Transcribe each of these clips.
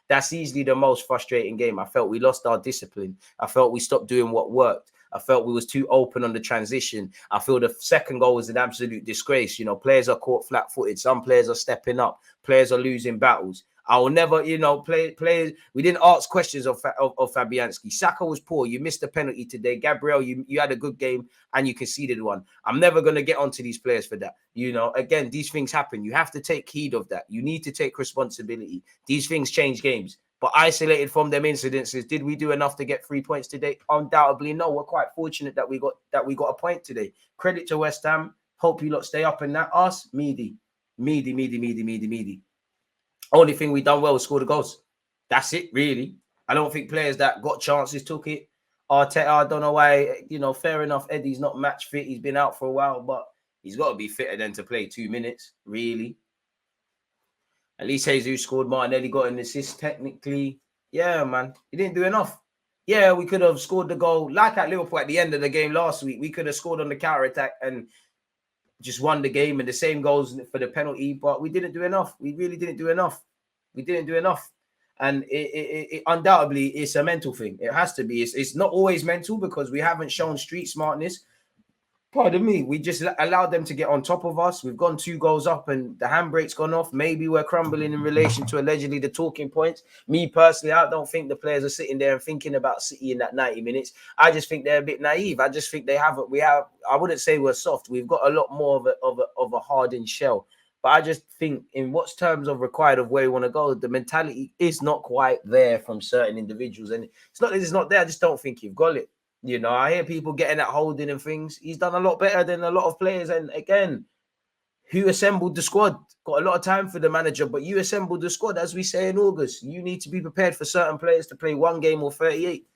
That's easily the most frustrating game. I felt we lost our discipline. I felt we stopped doing what worked. I felt we was too open on the transition. I feel the second goal was an absolute disgrace. You know, players are caught flat-footed. Some players are stepping up. Players are losing battles. I will never, players. We didn't ask questions of Fabianski. Saka was poor. You missed the penalty today. Gabriel, you had a good game and you conceded one. I'm never going to get onto these players for that. Again, these things happen. You have to take heed of that. You need to take responsibility. These things change games. But isolated from them incidences, did we do enough to get 3 points today? Undoubtedly, no. We're quite fortunate that we got a point today. Credit to West Ham. Hope you lot stay up in that. Us, meaty. Only thing we done well was score the goals. That's it, really. I don't think players that got chances took it. Arteta, I don't know why. Fair enough. Eddie's not match fit. He's been out for a while, but he's got to be fitter than to play 2 minutes, really. At least Jesus scored. Martinelli got an assist technically. Yeah, man. He didn't do enough. Yeah, we could have scored the goal. Like at Liverpool at the end of the game last week, we could have scored on the counter-attack and just won the game, and the same goals for the penalty, but we didn't do enough. We really didn't do enough. And it undoubtedly it's a mental thing. It has to be. It's not always mental because we haven't shown street smartness. Pardon me. We just allowed them to get on top of us. We've gone 2 goals up and the handbrake's gone off. Maybe we're crumbling in relation to allegedly the talking points. Me personally, I don't think the players are sitting there and thinking about City in that 90 minutes. I just think they're a bit naive. I just think I wouldn't say we're soft. We've got a lot more of a hardened shell. But I just think in what's terms of required of where we want to go, the mentality is not quite there from certain individuals. And it's not that it's not there. I just don't think you've got it. I hear people getting at Holding and things. He's done a lot better than a lot of players. And again, who assembled the squad? Got a lot of time for the manager, but you assembled the squad, as we say in August. You need to be prepared for certain players to play 1 game or 38.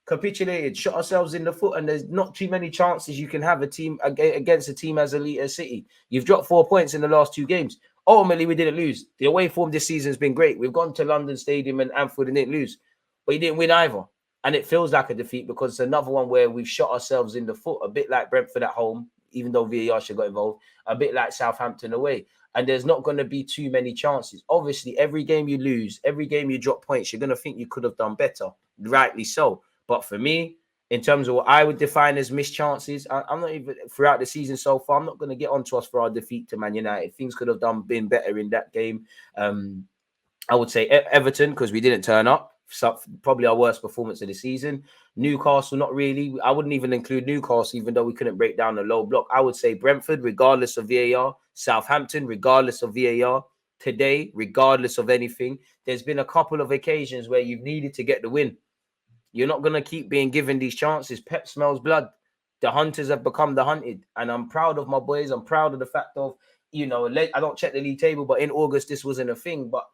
Capitulated, shot ourselves in the foot, and there's not too many chances you can have a team against a team as elite as City. You've dropped 4 points in the last 2 games. Ultimately, we didn't lose. The away form this season has been great. We've gone to London Stadium and Anfield and didn't lose, but you didn't win either. And it feels like a defeat because it's another one where we've shot ourselves in the foot, a bit like Brentford at home, even though VAR should got involved, a bit like Southampton away. And there's not going to be too many chances. Obviously, every game you lose, every game you drop points, you're going to think you could have done better. Rightly so. But for me, in terms of what I would define as missed chances, I'm not even throughout the season so far. I'm not going to get onto us for our defeat to Man United. Things could have been better in that game. I would say Everton because we didn't turn up. So probably our worst performance of the season. Newcastle, not really. I wouldn't even include Newcastle, even though we couldn't break down the low block. I would say Brentford, regardless of VAR. Southampton, regardless of VAR. Today, regardless of anything. There's been a couple of occasions where you've needed to get the win. You're not going to keep being given these chances. Pep smells blood. The hunters have become the hunted. And I'm proud of my boys. I'm proud of the fact of, I don't check the league table, but in August, this wasn't a thing. But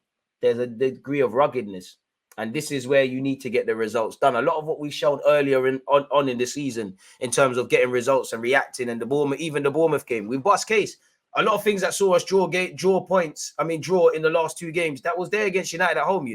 there's a degree of ruggedness. And this is where you need to get the results done. A lot of what we've shown earlier on in the season in terms of getting results and reacting, and the Bournemouth game, we bust case. A lot of things that saw us draw in the last 2 games, that was there against United at home,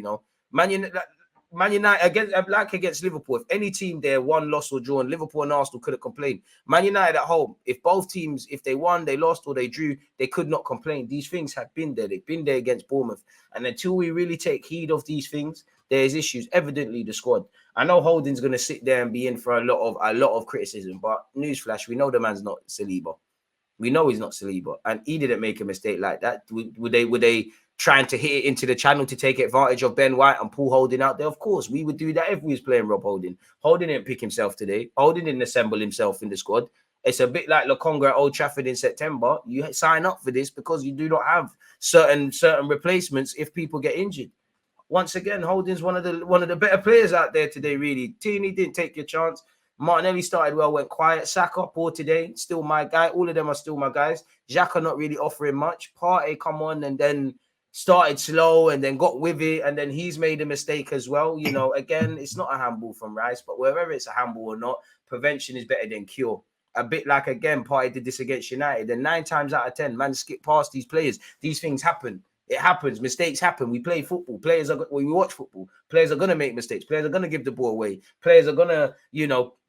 Man United against Liverpool. If any team there won, lost, or drawn, Liverpool and Arsenal couldn't complain. Man United at home, if both teams, if they won, they lost, or they drew, they could not complain. These things have been there. They've been there against Bournemouth. And until we really take heed of these things, there's issues. Evidently, the squad. I know Holding's going to sit there and be in for a lot of criticism, but newsflash, we know the man's not Saliba. We know he's not Saliba, and he didn't make a mistake like that. Would they trying to hit it into the channel to take advantage of Ben White and pull Holding out there? Of course, we would do that if we was playing Rob Holding. Holding didn't pick himself today. Holding didn't assemble himself in the squad. It's a bit like Lokonga at Old Trafford in September. You sign up for this because you do not have certain replacements if people get injured. Once again, Holding's one of the better players out there today, really. Tierney didn't take your chance. Martinelli started well, went quiet. Saka, poor today, still my guy. All of them are still my guys. Xhaka not really offering much. Partey come on and then started slow and then got with it, and then he's made a mistake as well. Again, it's not a handball from Rice, but whether it's a handball or not, prevention is better than cure. A bit like, again, Partey did this against United, and 9 times out of 10, man, skip past these players. These things happen. It happens. Mistakes happen. We play football. We watch football. Players are going to make mistakes. Players are going to give the ball away. Players are going to,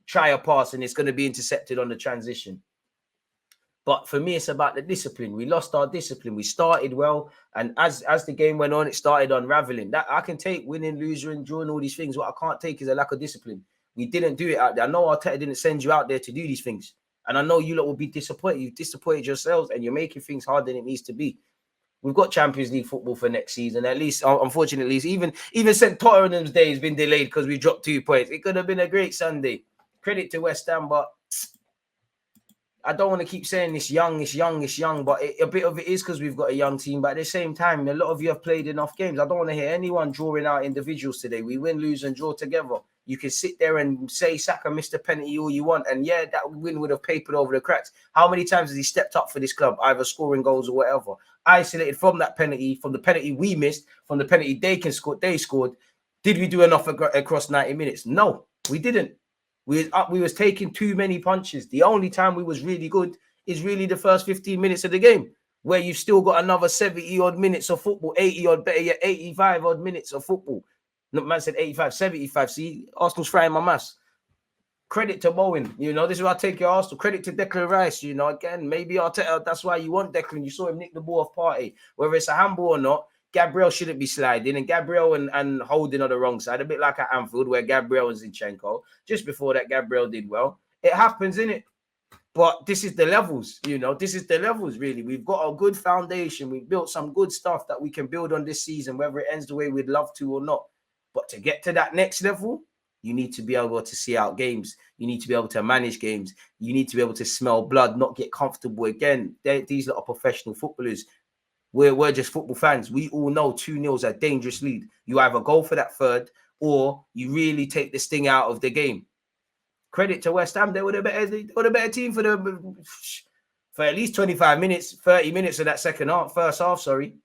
try a pass, and it's going to be intercepted on the transition. But for me, it's about the discipline. We lost our discipline. We started well, and as the game went on, it started unraveling. That I can take winning, losing, and drawing, all these things. What I can't take is a lack of discipline. We didn't do it out there. I know Arteta didn't send you out there to do these things, and I know you lot will be disappointed. You've disappointed yourselves, and you're making things harder than it needs to be. We've got Champions League football for next season. At least, unfortunately, even St. Tottenham's day has been delayed because we dropped 2 points. It could have been a great Sunday. Credit to West Ham, but I don't want to keep saying it's young, but a bit of it is because we've got a young team. But at the same time, a lot of you have played enough games. I don't want to hear anyone drawing out individuals today. We win, lose, and draw together. You can sit there and say Saka missed a penalty all you want. And yeah, that win would have papered over the cracks. How many times has he stepped up for this club, either scoring goals or whatever? Isolated from that penalty, from the penalty we missed, from the penalty they scored. Did we do enough across 90 minutes? No, we didn't. We was taking too many punches. The only time we was really good is really the first 15 minutes of the game, where you've still got another 70-odd minutes of football, 80-odd, better yet, 85-odd minutes of football. No, man said 85, 75. See, Arsenal's frying my maths. Credit to Bowen. This is why I take your Arsenal. Credit to Declan Rice. Again, maybe Arteta, that's why you want Declan. You saw him nick the ball off Partey. Whether it's a handball or not, Gabriel shouldn't be sliding, and Gabriel and Holding on the wrong side, a bit like at Anfield where Gabriel and Zinchenko. Just before that, Gabriel did well. It happens, innit? But this is the levels, This is the levels, really. We've got a good foundation. We've built some good stuff that we can build on this season, whether it ends the way we'd love to or not. But to get to that next level, you need to be able to see out games. You need to be able to manage games. You need to be able to smell blood, not get comfortable again. These are professional footballers. We're just football fans. We all know 2-0 is a dangerous lead. You either go for that third or you really take the sting out of the game. Credit to West Ham. They were the better team for at least 25 minutes, 30 minutes of that first half, sorry.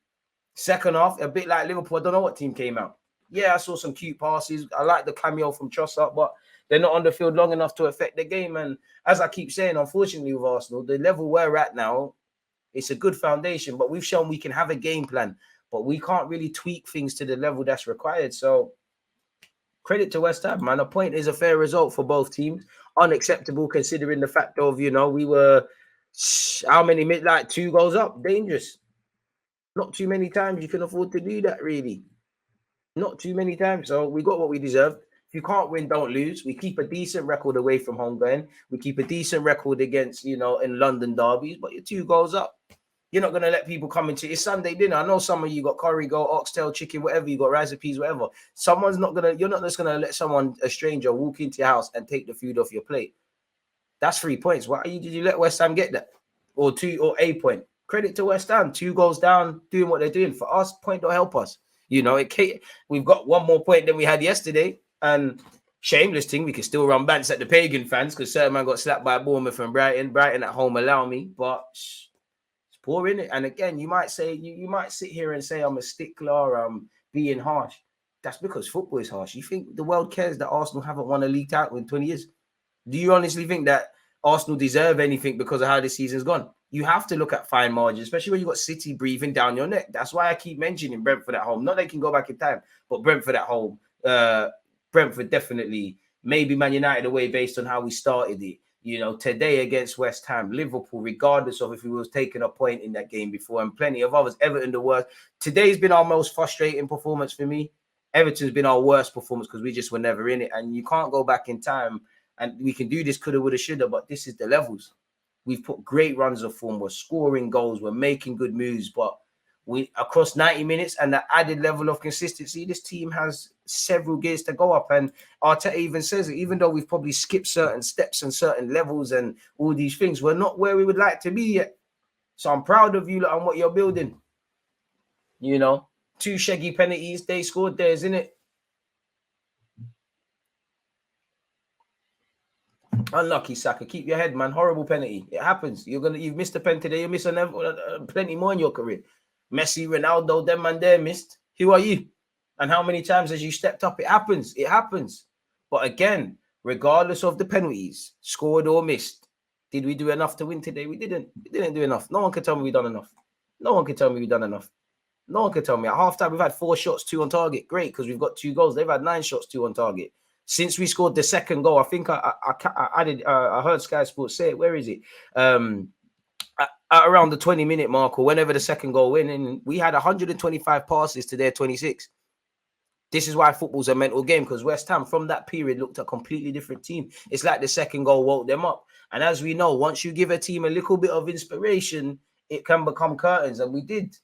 Second half, a bit like Liverpool. I don't know what team came out. Yeah, I saw some cute passes. I like the cameo from Trossard, but they're not on the field long enough to affect the game. And as I keep saying, unfortunately with Arsenal, the level we're at now, it's a good foundation, but we've shown we can have a game plan, but we can't really tweak things to the level that's required. So credit to West Ham, man. A point is a fair result for both teams. Unacceptable considering the fact of, we were, how many, like 2 goals up? Dangerous. Not too many times you can afford to do that, really. Not too many times. So we got what we deserved. If you can't win, don't lose. We keep a decent record away from home going. We keep a decent record against, in London derbies, but you're 2 goals up. You're not going to let people come into it's Sunday dinner. I know some of you got curry goat, oxtail, chicken, whatever. You got rice and peas, whatever. You're not just going to let a stranger walk into your house and take the food off your plate. That's 3 points. Why did you let West Ham get that? Or a point. Credit to West Ham. 2 goals down, doing what they're doing. For us, point don't help us. We've got 1 more point than we had yesterday. And shameless thing, we can still run bants at the pagan fans because certain man got slapped by Bournemouth and Brighton. Brighton at home allow me, but it's poor, innit? And again, you might say you might sit here and say I'm a stickler, I'm being harsh. That's because football is harsh. You think the world cares that Arsenal haven't won a league title in 20 years? Do you honestly think that Arsenal deserve anything because of how this season's gone? You have to look at fine margins, especially when you've got City breathing down your neck. That's why I keep mentioning Brentford at home. Not they can go back in time, but Brentford at home. Brentford definitely, maybe Man United away based on how we started it. Today against West Ham, Liverpool, regardless of if we was taking a point in that game before, and plenty of others, Everton the worst. Today's been our most frustrating performance for me. Everton's been our worst performance because we just were never in it. And you can't go back in time and we can do this, coulda, woulda, shoulda, but this is the levels. We've put great runs of form. We're scoring goals. We're making good moves, but we across 90 minutes and the added level of consistency, this team has several gears to go up. And Arteta even says it, even though we've probably skipped certain steps and certain levels and all these things, we're not where we would like to be yet. So I'm proud of you and what you're building. 2 shaggy penalties, they scored theirs, innit? Unlucky, Saka. Keep your head, man. Horrible penalty. It happens. You've missed a pen today. You miss plenty more in your career. Messi, Ronaldo, them man there missed. Who are you? And how many times has you stepped up? It happens. It happens. But again, regardless of the penalties, scored or missed, did we do enough to win today? We didn't. We didn't do enough. No one can tell me we done enough. No one can tell me we done enough. No one can tell me. At halftime, we've had 4 shots, 2 on target. Great, because we've got 2 goals. They've had 9 shots, 2 on target. Since we scored the second goal, I think I heard Sky Sports say it. Where is it? at around the 20-minute mark or whenever the second goal went, and we had 125 passes to their 26. This is why football's a mental game, because West Ham from that period looked a completely different team. It's like the second goal woke them up. And as we know, once you give a team a little bit of inspiration, it can become curtains. And we did.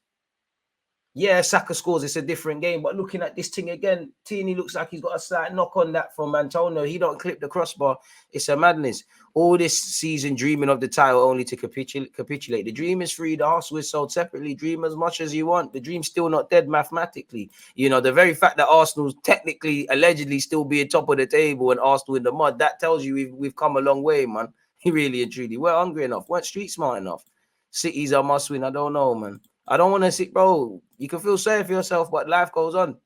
Yeah, Saka scores, it's a different game. But looking at this thing again, Tierney looks like he's got a slight knock on that from Antonio. He don't clip the crossbar. It's a madness. All this season dreaming of the title only to capitulate. The dream is free. The Arsenal is sold separately. Dream as much as you want. The dream's still not dead mathematically. You know, the very fact that Arsenal's technically, allegedly still being top of the table and Arsenal in the mud, that tells you we've come a long way, man. Really and truly. We're hungry enough. Weren't street smart enough. City's a must win. I don't know, man. I don't want to see, bro. You can feel sorry for yourself, but life goes on.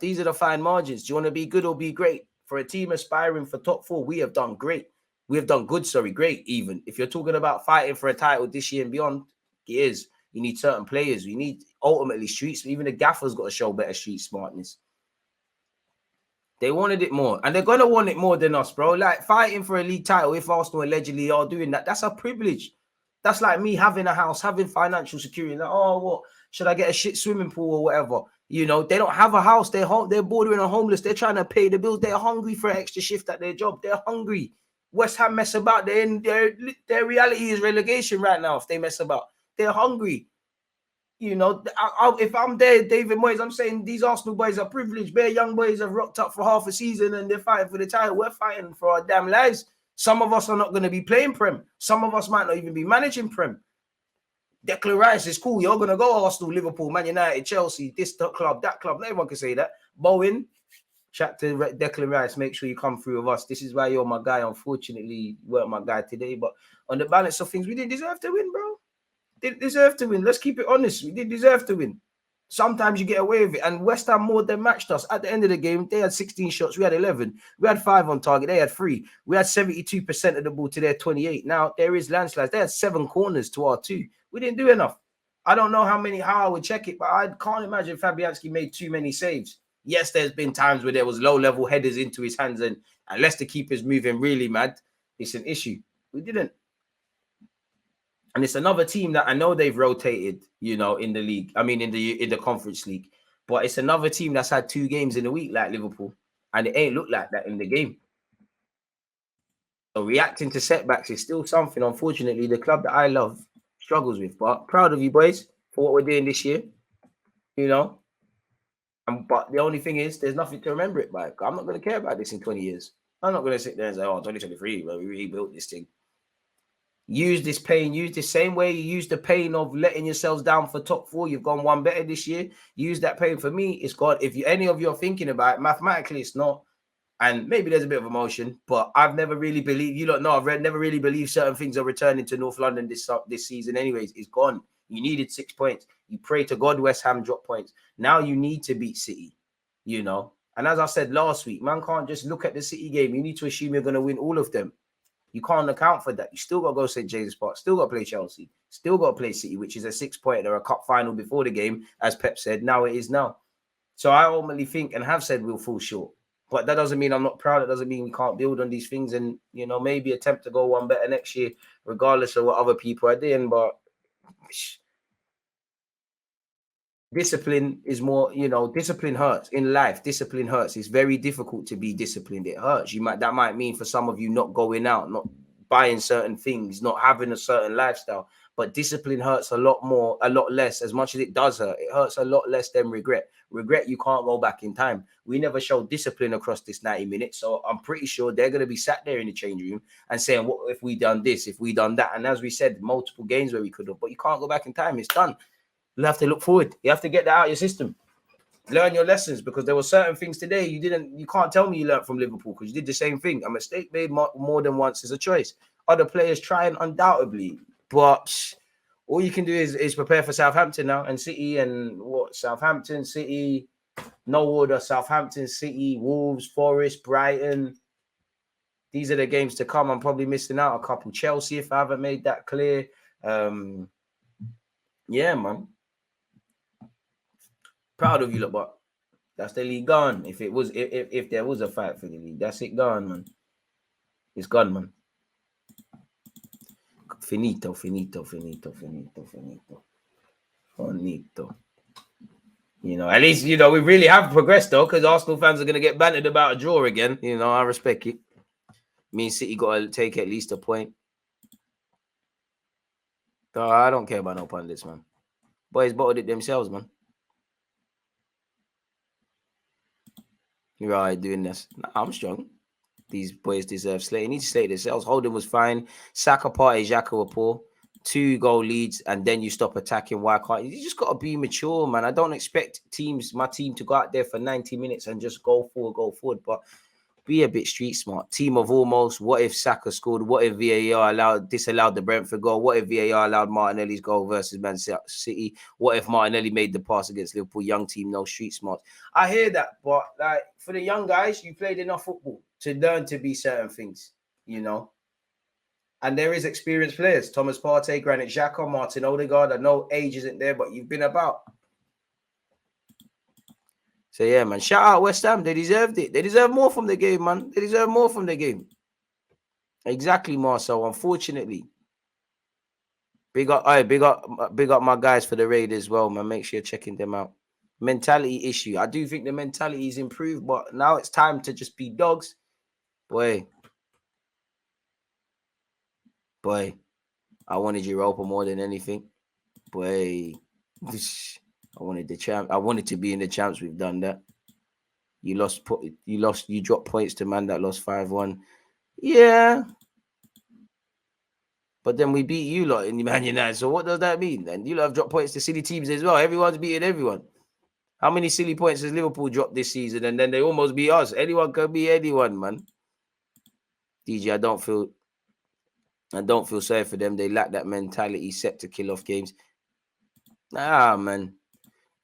These are the fine margins. Do you want to be good or be great? For a team aspiring for top 4, we have done great. We have done good, great even. If you're talking about fighting for a title this year and beyond, it is. You need certain players. We need ultimately streets. Even the gaffer's got to show better street smartness. They wanted it more. And they're going to want it more than us, bro. Like fighting for a league title, if Arsenal allegedly are doing that, that's a privilege. That's like me having a house, having financial security. Like, oh, what? Should I get a shit swimming pool or whatever? You know, they don't have a house. They're bordering on homeless. They're trying to pay the bills. They're hungry for an extra shift at their job. They're hungry. West Ham mess about. Their reality is relegation right now if they mess about. They're hungry. You know, if I'm there, David Moyes, I'm saying these Arsenal boys are privileged. Bare young boys have rocked up for half a season and they're fighting for the title. We're fighting for our damn lives. Some of us are not going to be playing Prem. Some of us might not even be managing Prem. Declan Rice is cool. You're going to go Arsenal, Liverpool, Man United, Chelsea, this club, that club. No one can say that. Bowen, chat to Declan Rice. Make sure you come through with us. This is why you're my guy. Unfortunately, you weren't my guy today. But on the balance of things, we didn't deserve to win, bro. Didn't deserve to win. Let's keep it honest. We didn't deserve to win. Sometimes you get away with it. And West Ham more than matched us. At the end of the game, they had 16 shots. We had 11. We had 5 on target. They had 3. We had 72% of the ball to their 28. Now, there is landslides. They had 7 corners to our 2. We didn't do enough. I don't know how I would check it, but I can't imagine Fabianski made too many saves. Yes, there's been times where there was low-level headers into his hands, and unless the keeper's moving really mad, it's an issue. We didn't. And it's another team that I know they've rotated, you know, in the league. I mean, in the Conference League. But it's another team that's had 2 games in a week like Liverpool. And it ain't looked like that in the game. So reacting to setbacks is still something, unfortunately, the club that I love struggles with. But proud of you boys for what we're doing this year. You know. But the only thing is, there's nothing to remember it by. I'm not going to care about this in 20 years. I'm not going to sit there and say, 2023, well, we rebuilt this thing. Use this pain, use the same way you use the pain of letting yourselves down for top 4. You've gone one better this year. Use that pain. For me, it's gone. If any of you are thinking about it, mathematically, it's not. And maybe there's a bit of emotion, but I've never really believed, you don't know, never really believed certain things are returning to North London this season. Anyways, it's gone. You needed 6 points. You pray to God West Ham drop points. Now you need to beat City, you know. And as I said last week, man can't just look at the City game. You need to assume you're going to win all of them. You can't account for that. You still got to go St. James's Park. Still got to play Chelsea. Still got to play City, which is a 6-pointer, a cup final before the game, as Pep said. Now it is now. So I ultimately think and have said we'll fall short. But that doesn't mean I'm not proud. It doesn't mean we can't build on these things and, you know, maybe attempt to go one better next year, regardless of what other people are doing. But discipline is more, you know, discipline hurts in life. Discipline hurts. It's very difficult to be disciplined. It hurts. That might mean for some of you not going out, not buying certain things, not having a certain lifestyle. But discipline hurts a lot more, a lot less. As much as it does hurt, it hurts a lot less than regret. Regret, you can't go back in time. We never showed discipline across this 90 minutes. So I'm pretty sure they're going to be sat there in the change room and saying, what if we done this, if we done that? And as we said, multiple games where we could have, but you can't go back in time. It's done. You have to look forward. You have to get that out of your system. Learn your lessons, because there were certain things today you can't tell me you learned from Liverpool because you did the same thing. A mistake made more than once is a choice. Other players trying undoubtedly, but all you can do is prepare for Southampton now and City and Southampton, City, no order, Southampton, City, Wolves, Forest, Brighton. These are the games to come. I'm probably missing out a couple. Chelsea, if I haven't made that clear. Yeah, man. Proud of you, look, but that's the league gone. If there was a fight for the league, that's it gone, man. It's gone, man. Finito. You know, at least, you know, we really have progressed, though, because Arsenal fans are going to get bantered about a draw again. You know, I respect it. Me and City got to take at least a point. I don't care about no pundits, man. Boys bottled it themselves, man. You're all right doing this. Nah, I'm strong. These boys deserve slate. They need to slate themselves. Holden was fine. Saka, Partey, Xhaka were poor. 2-goal leads, and then you stop attacking. Why can't you? Just got to be mature, man. I don't expect my team to go out there for 90 minutes and just go forward. But be a bit street smart. Team of almost. What if Saka scored? What if VAR disallowed the Brentford goal? What if VAR allowed Martinelli's goal versus Man City? What if Martinelli made the pass against Liverpool? Young team, no street smart. I hear that, but like for the young guys, you played enough football to learn to be certain things, you know. And there is experienced players. Thomas Partey, Granit Xhaka, Martin Odegaard. I know age isn't there, but you've been about. So, yeah, man. Shout out West Ham. They deserved it. They deserve more from the game, man. They deserve more from the game. Exactly, Marcel. Unfortunately. Big up my guys for the raid as well, man. Make sure you're checking them out. Mentality issue. I do think the mentality is improved, but now it's time to just be dogs. Boy, I wanted Europa more than anything. Boy, I wanted the champ. I wanted to be in the champs. We've done that. You dropped points to man that lost 5-1. Yeah. But then we beat you lot in the Man United. So what does that mean? Then you lot have dropped points to silly teams as well. Everyone's beating everyone. How many silly points has Liverpool dropped this season? And then they almost beat us. Anyone can beat anyone, man. DJ, I don't feel sorry for them. They lack that mentality set to kill off games. Nah, man.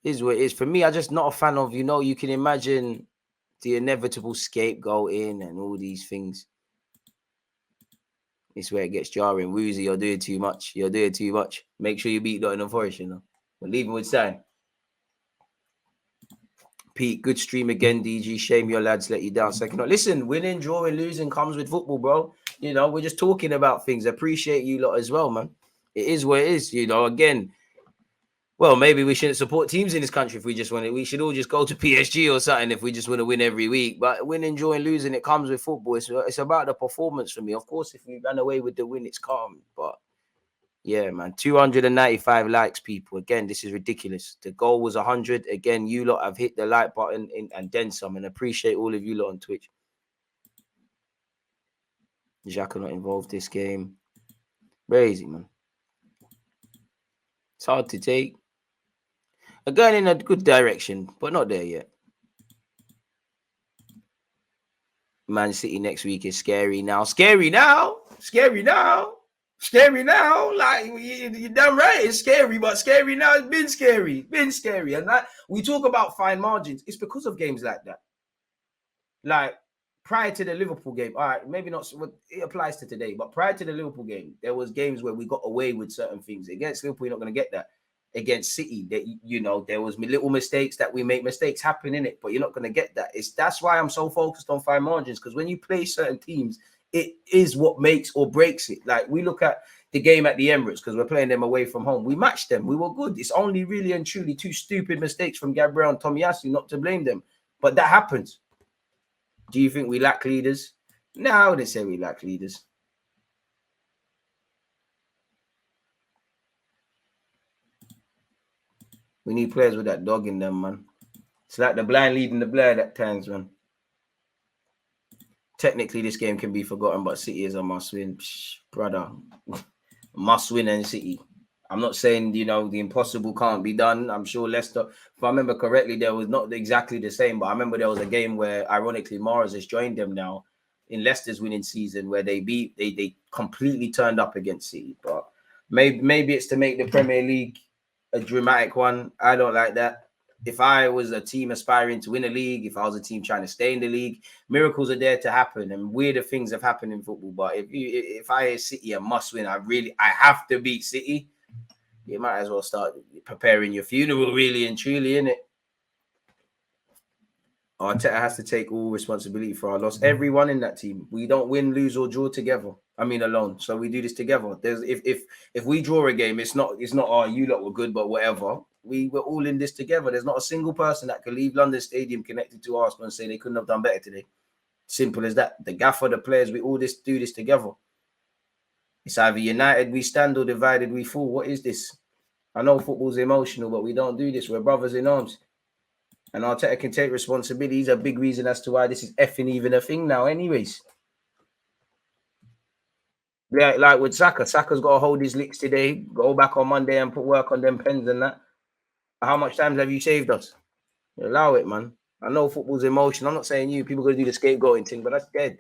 Is what it is. For me, I'm just not a fan of, you can imagine the inevitable scapegoating and all these things. It's where it gets jarring. Woozy, you're doing too much. Make sure you beat Nottingham Forest, We're leaving with Sam. Pete, good stream again, DG. Shame your lads let you down. Second, listen, winning, drawing, losing comes with football, bro. We're just talking about things. Appreciate you lot as well, man. It is what it is, again. Well, maybe we shouldn't support teams in this country if we just want it. We should all just go to PSG or something if we just want to win every week. But winning, drawing, losing, it comes with football. It's about the performance for me. Of course, if we run away with the win, it's calm. But yeah, man, 295 likes, people. Again, this is ridiculous. The goal was 100. Again, you lot have hit the like button and then some. And appreciate all of you lot on Twitch. Xhaka not involved this game. Crazy, man. It's hard to take. They're going in a good direction, but not there yet. Man City next week is scary now. Scary now. Like, you're damn right, it's scary, but scary now. It's been scary. And that we talk about fine margins. It's because of games like that. Like, prior to the Liverpool game, all right, maybe not. It applies to today, but prior to the Liverpool game, there was games where we got away with certain things. Against Liverpool, you're not going to get that. Against City, that there was little mistakes that we make mistakes happen in it, but you're not going to get that. That's why I'm so focused on fine margins, because when you play certain teams, it is what makes or breaks it. Like, we look at the game at the Emirates because we're playing them away from home. We matched them. We were good. It's only really and truly 2 stupid mistakes from Gabriel and Tomiyasu, not to blame them, but that happens. Do you think we lack leaders? No, I wouldn't say we lack leaders. We need players with that dog in them, man. It's like the blind leading the blind at times, man. Technically, this game can be forgotten, but City is a must-win. Brother. Must-win and City. I'm not saying, the impossible can't be done. I'm sure Leicester, if I remember correctly, there was not exactly the same, but I remember there was a game where, ironically, Mahrez has joined them now in Leicester's winning season, where they completely turned up against City. But maybe it's to make the Premier League a dramatic one. I don't like that. If I was a team aspiring to win a league, if I was a team trying to stay in the league, miracles are there to happen, and weirder things have happened in football. But if I hear City a must win, I have to beat City. You might as well start preparing your funeral, really and truly, innit? Arteta has to take all responsibility for our loss. Everyone in that team. We don't win, lose, or draw together. I mean, alone. So we do this together. There's if we draw a game, it's not oh, you lot were good, but whatever. We're all in this together. There's not a single person that can leave London Stadium connected to Arsenal and say they couldn't have done better today. Simple as that. The gaffer, the players, we all do this together. It's either united we stand or divided we fall. What is this? I know football's emotional, but we don't do this. We're brothers in arms. And Arteta can take responsibility. He's a big reason as to why this is effing even a thing now, anyways. Yeah, like with Saka. Saka's got to hold his licks today, go back on Monday and put work on them pens and that. How much times have you saved us? Allow it, man. I know football's emotion. I'm not saying you. People going to do the scapegoating thing, but that's dead.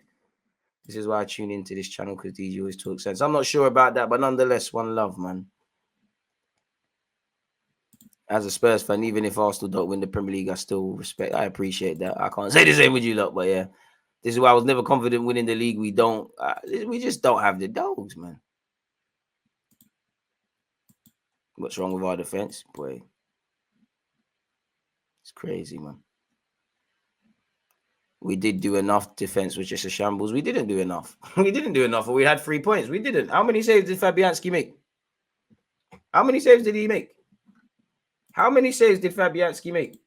This is why I tune into this channel, because DG always talks sense. I'm not sure about that, but nonetheless, one love, man. As a Spurs fan, even if Arsenal don't win the Premier League, I still respect. I appreciate that. I can't say the same with you lot, but yeah. This is why I was never confident winning the league. We just don't have the dogs, man. What's wrong with our defense? Boy, it's crazy, man. We did do enough. Defense was just a shambles. We didn't do enough. We didn't do enough. We had 3 points. We didn't. How many saves did Fabianski make? How many saves did he make? How many saves did Fabianski make?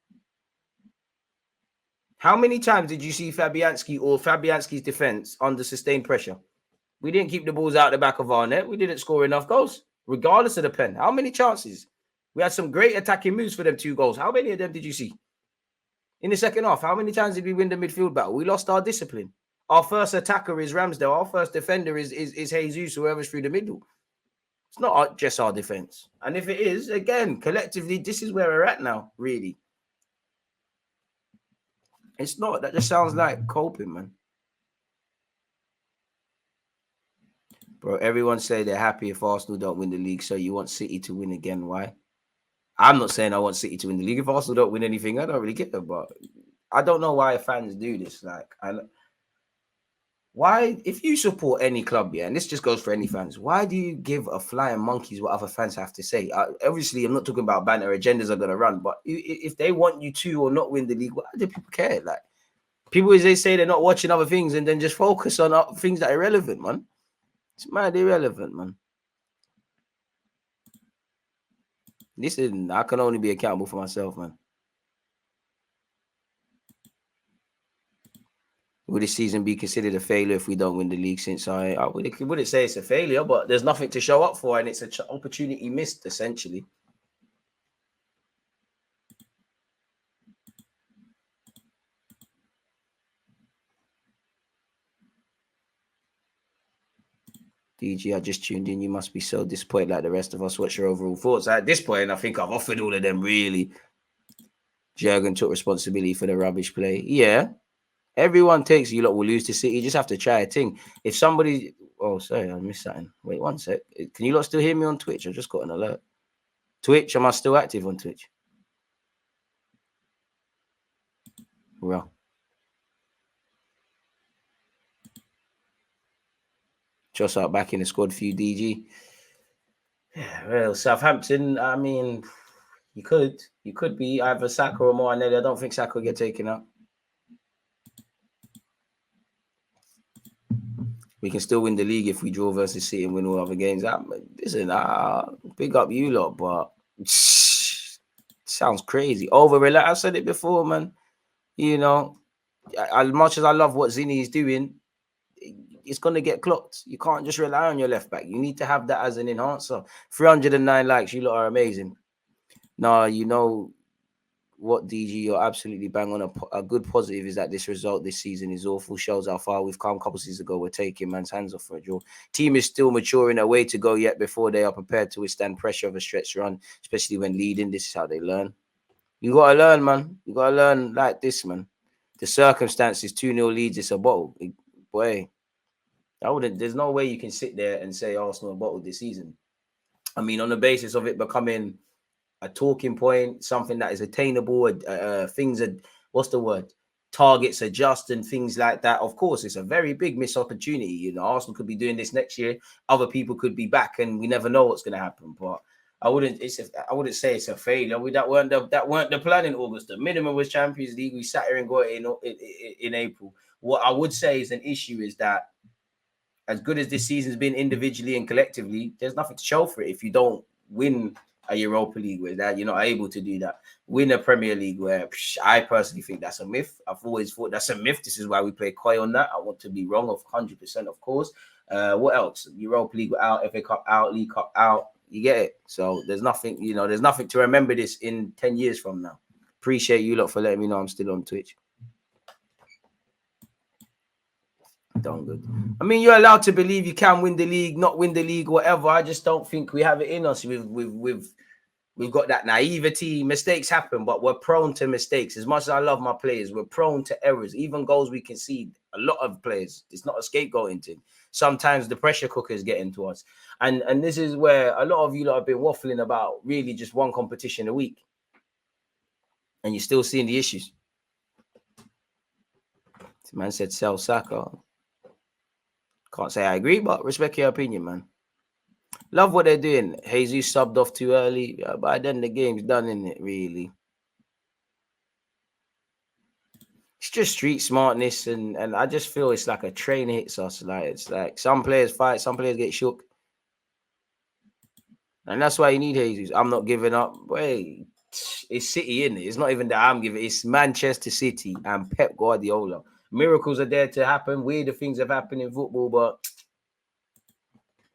How many times did you see Fabianski or Fabianski's defense under sustained pressure? We didn't keep the balls out the back of our net. We didn't score enough goals, regardless of the pen. How many chances? We had some great attacking moves for them 2 goals. How many of them did you see? In the second half, how many times did we win the midfield battle? We lost our discipline. Our first attacker is Ramsdale. Our first defender is Jesus, whoever's through the middle. It's not just our defense. And if it is, again, collectively, this is where we're at now, really. It's not. That just sounds like coping, man. Bro, everyone say they're happy if Arsenal don't win the league, so you want City to win again. Why? I'm not saying I want City to win the league. If Arsenal don't win anything, I don't really care. But I don't know why fans do this. Like, why, if you support any club, yeah, and this just goes for any fans, why do you give a flying monkeys what other fans have to say? Obviously, I'm not talking about banner agendas are going to run, but if they want you to or not win the league, why do people care? Like, people, as they say, they're not watching other things and then just focus on things that are irrelevant, man. It's mad irrelevant, man. Listen, I can only be accountable for myself, man. Would this season be considered a failure if we don't win the league? Since I wouldn't say it's a failure, but there's nothing to show up for, and it's an opportunity missed, essentially. DG, I just tuned in. You must be so disappointed like the rest of us. What's your overall thoughts? At this point, I think I've offered all of them, really. Jurgen took responsibility for the rubbish play. Yeah. Everyone takes, you lot will lose to City. You just have to try a thing. If somebody... Oh, sorry, I missed something. Wait, one sec. Can you lot still hear me on Twitch? I just got an alert. Twitch, am I still active on Twitch? Well. Just out back in the squad for you, DG. Yeah, well, Southampton, I mean, you could be either Saka or Martinelli. I don't think Saka will get taken out. We can still win the league if we draw versus City and win all other games. Listen, big up you lot, but sounds crazy. I said it before, man. You know, as much as I love what Zinni is doing, it's going to get clocked. You can't just rely on your left back. You need to have that as an enhancer. 309 likes. You lot are amazing. No, you know what, DG, you're absolutely bang on. A good positive is that this result this season is awful. Shows how far we've come. A couple seasons ago, we're taking man's hands off for a draw. Team is still maturing, a way to go yet before they are prepared to withstand pressure of a stretch run, especially when leading. This is how they learn. You got to learn, man. You got to learn like this, man. The circumstances, 2-0 leads, it's a bottle. Boy, there's no way you can sit there and say Arsenal are bottled this season. I mean, on the basis of it becoming a talking point, something that is attainable, things are, what's the word? Targets adjust and things like that. Of course, it's a very big missed opportunity. You know, Arsenal could be doing this next year. Other people could be back, and we never know what's going to happen. But I wouldn't say it's a failure. That weren't the plan in August. The minimum was Champions League. We sat here and got it in April. What I would say is an issue is that as good as this season's been individually and collectively, there's nothing to show for it if you don't win a Europa League where that you're not able to do that. Win a Premier League where I personally think that's a myth. I've always thought that's a myth. This is why we play coy on that. I want to be wrong of 100%, of course. What else? Europa League out, FA Cup out, League Cup out. You get it. So there's nothing, there's nothing to remember this in 10 years from now. Appreciate you lot for letting me know I'm still on Twitch. Done good. I mean, you're allowed to believe you can win the league, not win the league, whatever. I just don't think we have it in us. We've got that naivety. Mistakes happen, but we're prone to mistakes. As much as I love my players, we're prone to errors. Even goals we concede. A lot of players. It's not a scapegoating thing. Sometimes the pressure cookers get into us, and this is where a lot of you lot have been waffling about really just one competition a week, and you're still seeing the issues. This man said sell Saka. Can't say I agree, but respect your opinion, man. Love what they're doing. Jesus subbed off too early. By then the game's done, isn't it, really? It's just street smartness, and I just feel it's like a train hits us. Like it's like some players fight, some players get shook. And that's why you need Jesus. I'm not giving up. Wait, it's City, isn't it? It's not even that I'm giving. It's Manchester City and Pep Guardiola. Miracles are there to happen. Weirder things have happened in football, but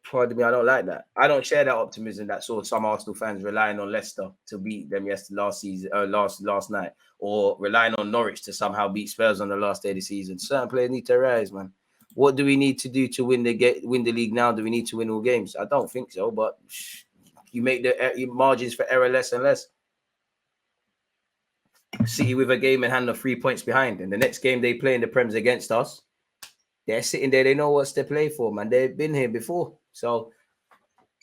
pardon me, I don't like that. I don't share that optimism that saw some Arsenal fans relying on Leicester to beat them last night, or relying on Norwich to somehow beat Spurs on the last day of the season. Certain players need to rise, man. What do we need to do to win the league now? Do we need to win all games? I don't think so, but you make the margins for error less and less. City with a game in hand of 3 points behind, and the next game they play in the Prem's against us, they're sitting there. They know what's to play for, man. They've been here before, so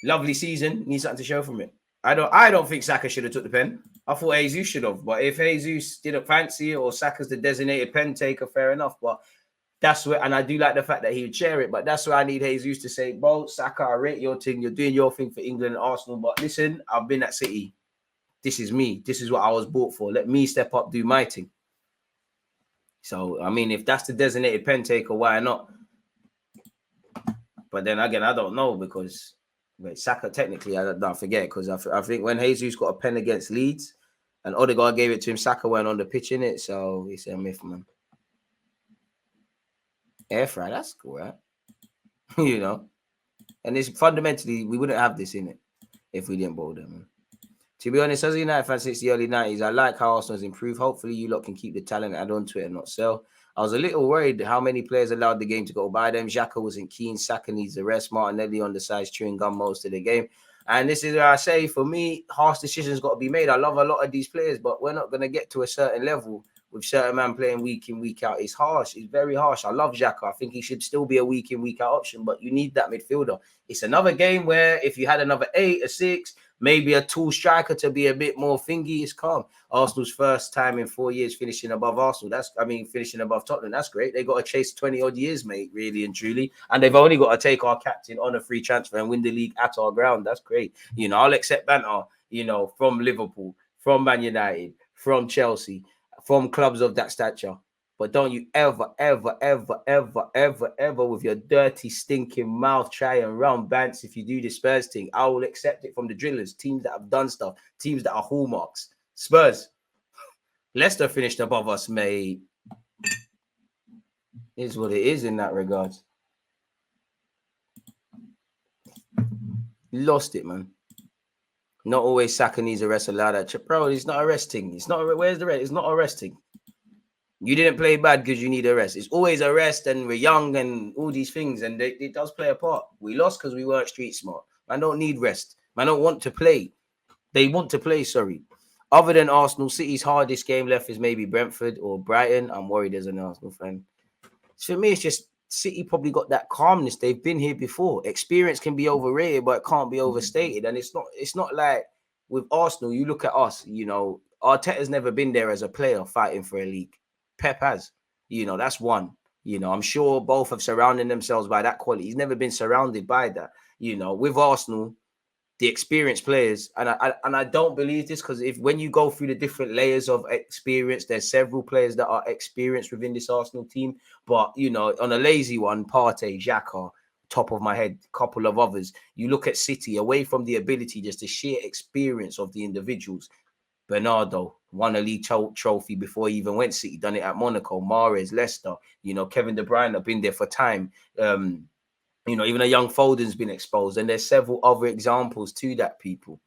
lovely season. Need something to show from it. I don't think Saka should have took the pen. I thought Jesus should have, but if Jesus didn't fancy it or Saka's the designated pen taker, fair enough. But that's where, and I do like the fact that he would share it. But that's where I need Jesus to say, "Bro, Saka, I rate your thing. You're doing your thing for England and Arsenal. But listen, I've been at City. This is me. This is what I was bought for. Let me step up, do my thing." So, I mean, if that's the designated pen taker, why not? But then again, I don't know because Saka technically, I don't forget, because I think when Jesus got a pen against Leeds and Odegaard gave it to him, Saka went on the pitch in it. So it's a myth, man. Air fry, that's cool, right? And it's fundamentally, we wouldn't have this in it if we didn't bowl them, man. To be honest, as a United fan since the early 90s, I like how Arsenal's improved. Hopefully, you lot can keep the talent, add on to it and not sell. I was a little worried how many players allowed the game to go by them. Xhaka wasn't keen. Saka needs the rest. Martinelli on the sides chewing gum most of the game. And this is where I say, for me, harsh decisions got to be made. I love a lot of these players, but we're not going to get to a certain level with certain man playing week in, week out. It's harsh. It's very harsh. I love Xhaka. I think he should still be a week in, week out option, but you need that midfielder. It's another game where if you had another 8 or 6, maybe a tall striker to be a bit more thingy, it's calm. Arsenal's first time in 4 years finishing above Arsenal. Finishing above Tottenham. That's great. They got to chase 20 odd years, mate, really and truly. And they've only got to take our captain on a free transfer and win the league at our ground. That's great. I'll accept banter, from Liverpool, from Man United, from Chelsea, from clubs of that stature. But don't you ever, ever, ever, ever, ever, ever with your dirty, stinking mouth try and run Bants if you do the Spurs thing. I will accept it from the drillers, teams that have done stuff, teams that are hallmarks. Spurs. Leicester finished above us, mate. Is what it is in that regard. Lost it, man. Not always Saka needs a rest, allow that. Bro, it's not a resting. It's not. Where's the rest? It's not a resting. You didn't play bad because you need a rest. It's always a rest, and we're young and all these things, and it does play a part. We lost because we weren't street smart. Man don't need rest. Man don't want to play. They want to play, sorry. Other than Arsenal, City's hardest game left is maybe Brentford or Brighton. I'm worried as an Arsenal fan. For me, it's just City probably got that calmness. They've been here before. Experience can be overrated, but it can't be overstated. And it's not like with Arsenal, you look at us, Arteta's never been there as a player fighting for a league. Pep has, that's one. I'm sure both have surrounded themselves by that quality. He's never been surrounded by that. With Arsenal, the experienced players, and I don't believe this because when you go through the different layers of experience, there's several players that are experienced within this Arsenal team. But on a lazy one, Partey, Xhaka, top of my head, couple of others. You look at City, away from the ability, just the sheer experience of the individuals. Bernardo won a league trophy before he even went City, done it at Monaco. Mahrez, Leicester, Kevin De Bruyne have been there for time. Even a young Foden's been exposed, and there's several other examples to that, people.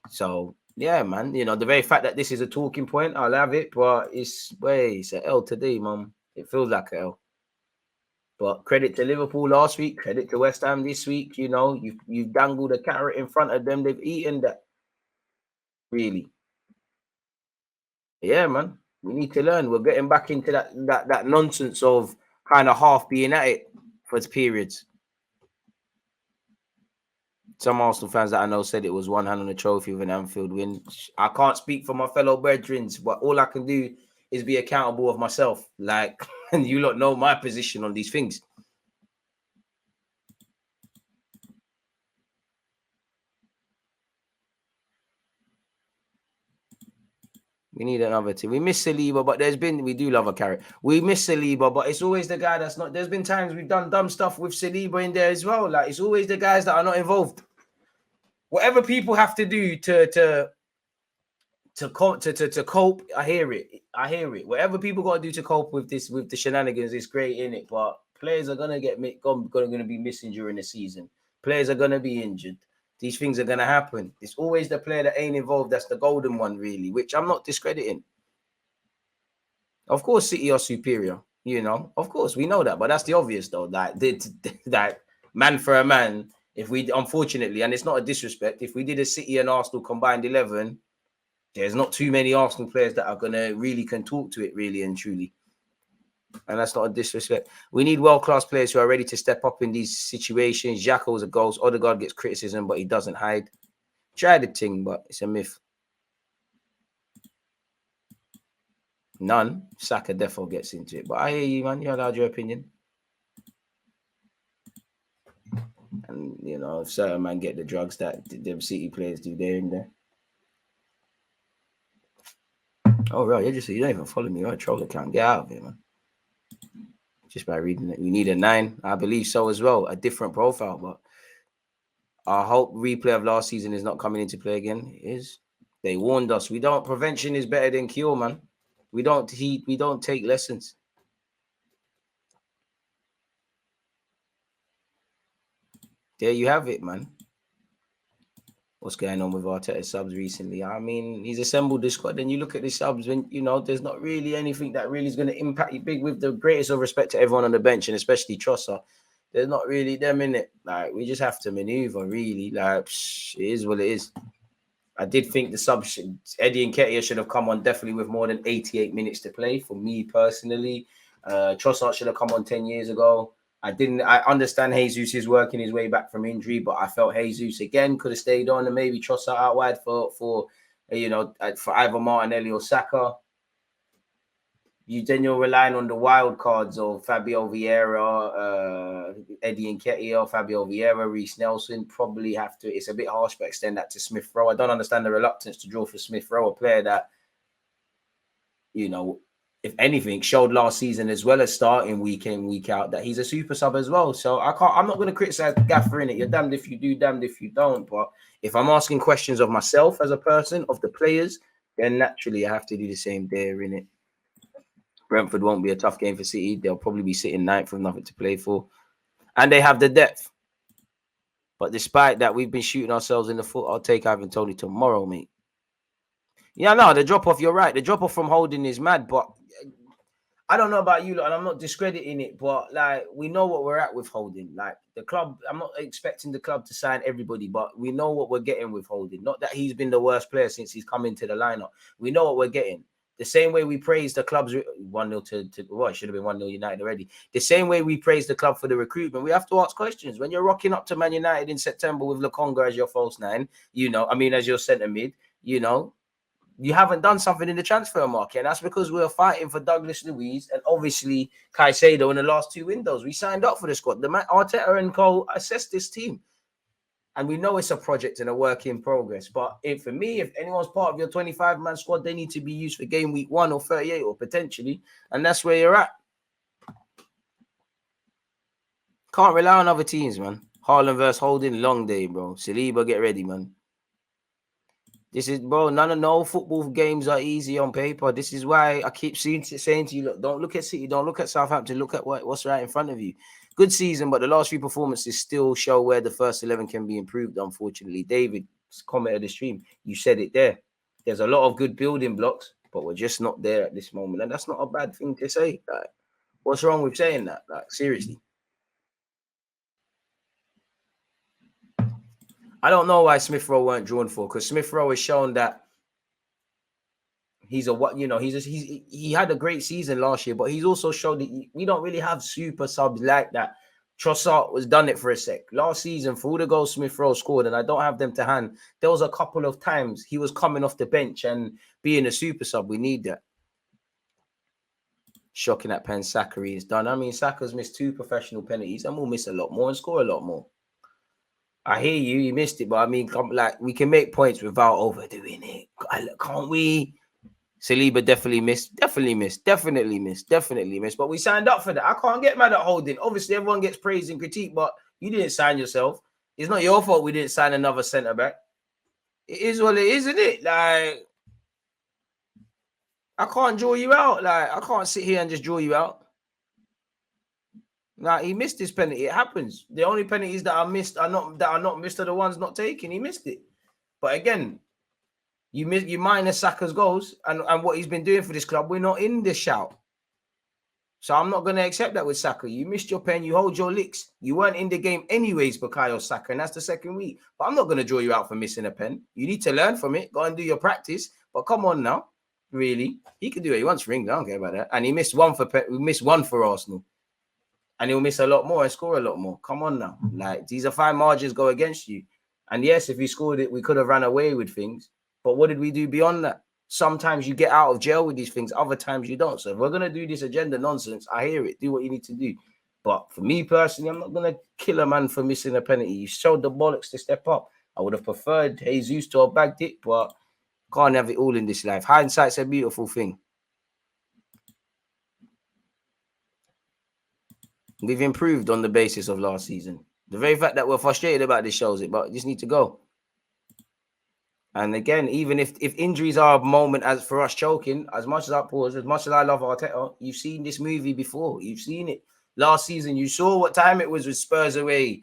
So yeah, man, the very fact that this is a talking point, I'll have it, but it's an L today, man. It feels like an L. But credit to Liverpool last week, credit to West Ham this week. You've dangled a carrot in front of them. They've eaten that. Really. Yeah, man. We need to learn. We're getting back into that nonsense of kind of half being at it for periods. Some Arsenal fans that I know said it was one hand on the trophy with an Anfield win. I can't speak for my fellow brethren, but all I can do is be accountable of myself. And you lot know my position on these things. We need another team. We miss Saliba, but we do love a carrot. We miss Saliba, but it's always the guy that's not. There's been times we've done dumb stuff with Saliba in there as well. It's always the guys that are not involved. Whatever people have to do to cope, I hear it. Whatever people got to do to cope with the shenanigans, it's great, innit? But players are gonna gonna be missing during the season. Players are gonna be injured. These things are gonna happen. It's always the player that ain't involved that's the golden one, really, which I'm not discrediting. Of course, City are superior. Of course we know that, but that's the obvious though. That man for a man. If we unfortunately, and it's not a disrespect, if we did a City and Arsenal combined 11. There's not too many Arsenal players that are can talk to it really and truly. And that's not a disrespect. We need world-class players who are ready to step up in these situations. Xhaka's a goal. Odegaard gets criticism, but he doesn't hide. Try the thing, but it's a myth. None. Saka defo gets into it. But I hear you, man. You're allowed your opinion. And, if certain man get the drugs that them City players do, they're in there. Oh, right. You don't even follow me. You're a troll account. Get out of it, man. Just by reading it. We need a 9. I believe so as well. A different profile, but I hope replay of last season is not coming into play again. It is. They warned us. Prevention is better than cure, man. We don't take lessons. There you have it, man. What's going on with Arteta subs recently? I mean, he's assembled the squad. Then you look at the subs when, there's not really anything that really is going to impact you big, with the greatest of respect to everyone on the bench, and especially Trossard. There's not really them in it. We just have to maneuver, really. It is what it is. I did think the subs, Eddie Nketiah should have come on definitely with more than 88 minutes to play, for me personally. Trossard should have come on 10 years ago. I understand Jesus is working his way back from injury, but I felt Jesus again could have stayed on and maybe Trossard out wide for either Martinelli or Saka. You're relying on the wild cards of Fabio Vieira, Eddie Nketiah, Fabio Vieira, Reece Nelson. Probably have to. It's a bit harsh, but extend that to Smith Rowe. I don't understand the reluctance to draw for Smith Rowe, a player that, if anything, showed last season as well as starting week in, week out, that he's a super sub as well. So I'm not going to criticize Gaffer in it. You're damned if you do, damned if you don't. But if I'm asking questions of myself as a person, of the players, then naturally I have to do the same there in it. Brentford won't be a tough game for City. They'll probably be sitting 9th with nothing to play for. And they have the depth. But despite that, we've been shooting ourselves in the foot. I'll take Ivan Toney tomorrow, mate. Yeah, no, the drop-off, you're right. The drop-off from Holding is mad, but I don't know about you, and I'm not discrediting it, but we know what we're at with Holding. The club, I'm not expecting the club to sign everybody, but we know what we're getting with Holding. Not that he's been the worst player since he's come into the lineup. We know what we're getting. The same way we praise the club's 1-0 to it should have been 1-0 United already. The same way we praise the club for the recruitment, we have to ask questions. When you're rocking up to Man United in September with Lokonga as your false 9, as your centre mid, you haven't done something in the transfer market. And that's because we were fighting for Douglas Luiz and obviously Caicedo in the last 2 windows. We signed up for the squad. Arteta and Cole assessed this team. And we know it's a project and a work in progress. But for me, if anyone's part of your 25-man squad, they need to be used for game week 1 or 38 or potentially. And that's where you're at. Can't rely on other teams, man. Haaland versus Holding, long day, bro. Saliba, get ready, man. This is, bro, no football games are easy on paper. This is why I keep saying to you, look, don't look at City, don't look at Southampton, look at what's right in front of you. Good season, but the last few performances still show where the first 11 can be improved, unfortunately. David commented the stream. You said it there. There's a lot of good building blocks, but we're just not there at this moment. And that's not a bad thing to say. Like, what's wrong with saying that? Like, seriously. I don't know why Smith Rowe weren't drawn for, because Smith Rowe has shown that he's a what, you know, he had a great season last year, but he's also showed that we don't really have super subs like that. Trossard was done it for a sec. Last season, for all the goals Smith Rowe scored, and I don't have them to hand, there was a couple of times he was coming off the bench and being a super sub. We need that. Shocking that Pen Sakari is done. I mean, Saka's missed 2 professional penalties and we'll miss a lot more and score a lot more. I hear you missed it, but I mean, like, we can make points without overdoing it, can't we? Saliba definitely missed. But we signed up for that. I can't get mad at Holding. Obviously, everyone gets praise and critique, but you didn't sign yourself. It's not your fault we didn't sign another centre back. It is what it is, isn't it? Like, I can't draw you out. Like, I can't sit here and just draw you out. Nah, he missed his penalty. It happens. The only penalties that are not missed are the ones not taken. He missed it. But again, you minus Saka's goals and what he's been doing for this club. We're not in this shout. So I'm not going to accept that with Saka. You missed your pen. You hold your licks. You weren't in the game anyways, Bukayo Saka, and that's the second week. But I'm not going to draw you out for missing a pen. You need to learn from it. Go and do your practice. But come on now. Really? He can do what he wants, Ring. I don't care about that. And he missed one for Arsenal. And he'll miss a lot more and score a lot more. Come on now. Like, these are fine margins go against you. And yes, if he scored it, we could have ran away with things. But what did we do beyond that? Sometimes you get out of jail with these things. Other times you don't. So if we're going to do this agenda nonsense, I hear it. Do what you need to do. But for me personally, I'm not going to kill a man for missing a penalty. You showed the bollocks to step up. I would have preferred Jesus to have bagged it, but can't have it all in this life. Hindsight's a beautiful thing. We've improved on the basis of last season. The very fact that we're frustrated about this shows it, but you just need to go. And again, even if injuries are a moment as for us choking, as much as I pause, as much as I love Arteta, you've seen this movie before. You've seen it last season. You saw what time it was with Spurs away,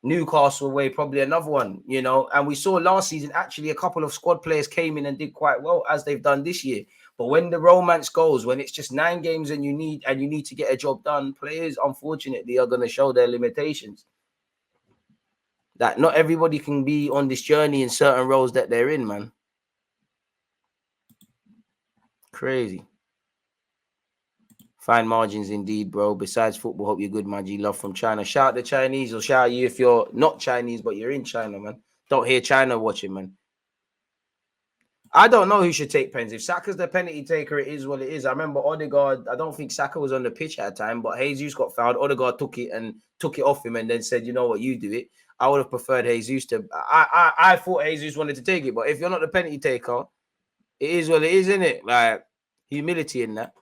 Newcastle away, probably another one, you know. And we saw last season, actually, a couple of squad players came in and did quite well, as they've done this year. But when the romance goes, when it's just 9 games and you need to get a job done, players, unfortunately, are going to show their limitations. That not everybody can be on this journey in certain roles that they're in, man. Crazy. Fine margins indeed, bro. Besides football, hope you're good, man. G. Love from China. Shout out the Chinese, or shout out you if you're not Chinese, but you're in China, man. Don't hear China watching, man. I don't know who should take pens. If Saka's the penalty taker, it is what it is. I remember Odegaard, I don't think Saka was on the pitch at the time, but Jesus got fouled. Odegaard took it off him and then said, you know what, you do it. I would have preferred Jesus to. I thought Jesus wanted to take it, but if you're not the penalty taker, it is what it is, isn't it? Like, humility in that.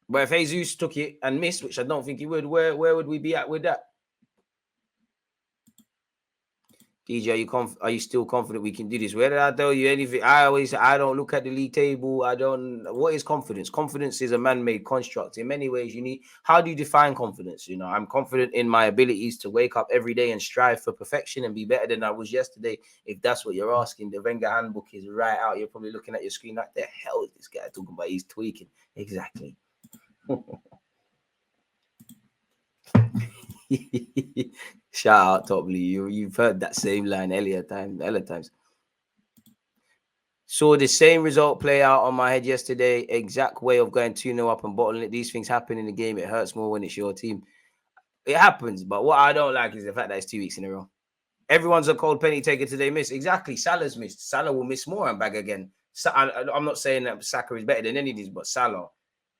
But if Jesus took it and missed, which I don't think he would, where would we be at with that? DJ, are you still confident we can do this? Where did I tell you anything? I don't look at the league table. What is confidence? Confidence is a man-made construct. In many ways, how do you define confidence? You know, I'm confident in my abilities to wake up every day and strive for perfection and be better than I was yesterday. If that's what you're asking, the Wenger handbook is right out. You're probably looking at your screen like, the hell is this guy talking about? He's tweaking. Exactly. Shout out Top Lee. You've heard that same line earlier times. Saw the same result play out on my head yesterday. Exact way of going 2-0 up and bottling it. These things happen in the game. It hurts more when it's your team. It happens, but what I don't like is the fact that it's 2 weeks in a row. Everyone's a cold penny taker today. Miss exactly. Salah's missed. Salah will miss more and bag again. I'm not saying that Saka is better than any of these, but Salah,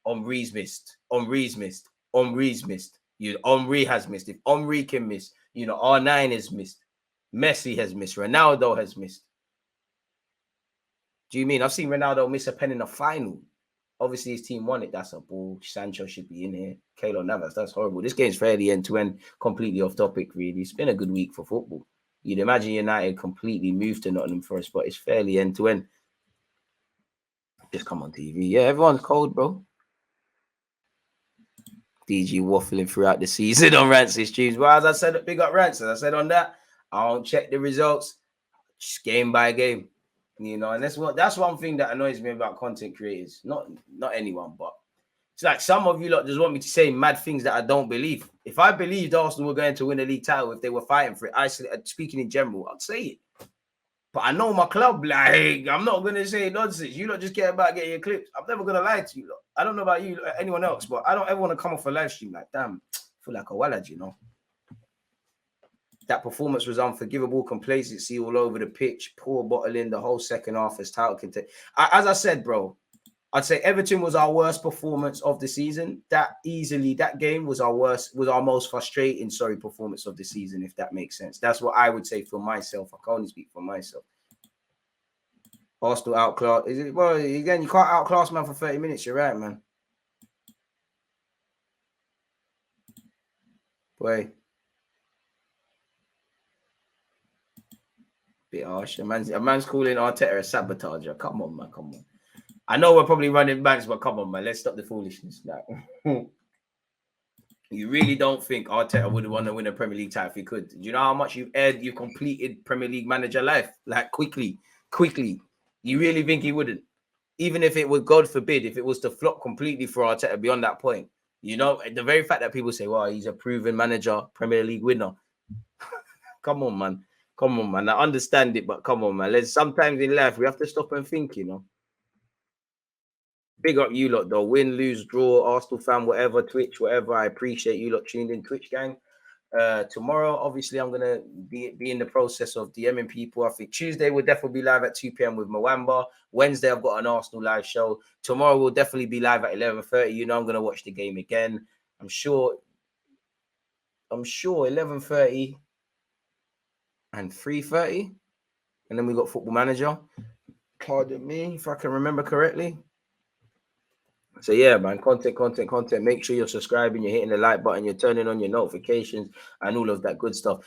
Henry's missed. Henry's missed. Henry has missed. If Henry can miss, R9 has missed. Messi has missed. Ronaldo has missed. Do you mean I've seen Ronaldo miss a pen in the final? Obviously, his team won it. That's a ball. Sancho should be in here. Keylor Navas, that's horrible. This game's fairly end-to-end, completely off topic, really. It's been a good week for football. You'd imagine United completely moved to Nottingham Forest, but it's fairly end-to-end. Just come on TV. Yeah, everyone's cold, bro. DG waffling throughout the season on Rancy streams. Well, as I said, big up Rants. As I said on that, I don't check the results, just game by game. You know, and that's one thing that annoys me about content creators. Not anyone, but it's like some of you lot just want me to say mad things that I don't believe. If I believed Arsenal were going to win a league title, if they were fighting for it, speaking in general, I'd say it. But I know my club, like, I'm not going to say nonsense. You lot just care about getting your clips. I'm never going to lie to you lot. I don't know about you, anyone else, but I don't ever want to come off a live stream like, damn, I feel like a wallad, you know. That performance was unforgivable. Complacency all over the pitch. Poor bottling the whole second half as title contender. As I said, bro, I'd say Everton was our worst performance of the season. That game was our worst, was our most frustrating, performance of the season, if that makes sense. That's what I would say for myself. I can only speak for myself. Arsenal outclass. Is it? Well, again, you can't outclass man for 30 minutes. You're right, man. Boy. Bit harsh. A man's calling Arteta a sabotager. Come on, man. Come on. I know we're probably running backs, but come on, man. Let's stop the foolishness. Like, you really don't think Arteta would want to win a Premier League title if he could? Do you know how much you've completed Premier League manager life? Like, quickly. You really think he wouldn't? Even if it would, God forbid, if it was to flop completely for Arteta beyond that point. You know, the very fact that people say, well, he's a proven manager, Premier League winner. Come on, man. I understand it, but come on, man. Sometimes in life, we have to stop and think, you know. Big up you lot, though. Win, lose, draw, Arsenal fan, whatever, Twitch, whatever. I appreciate you lot tuned in, Twitch gang. Tomorrow, obviously, I'm going to be in the process of DMing people. I think Tuesday will definitely be live at 2 p.m. with Mwamba. Wednesday, I've got an Arsenal live show. Tomorrow, we'll definitely be live at 11:30. You know, I'm going to watch the game again. I'm sure 11:30 and 3:30. And then we got Football Manager. Pardon me, if I can remember correctly. So yeah, man, content. Make sure you're subscribing, you're hitting the like button, you're turning on your notifications and all of that good stuff.